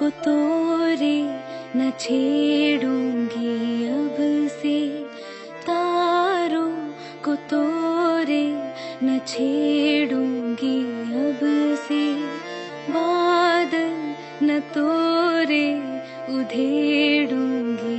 को तोरे न छेड़ूंगी अब से, तारों को तोरे न छेड़ूंगी अब से, बादल न तोरे उधेड़ूंगी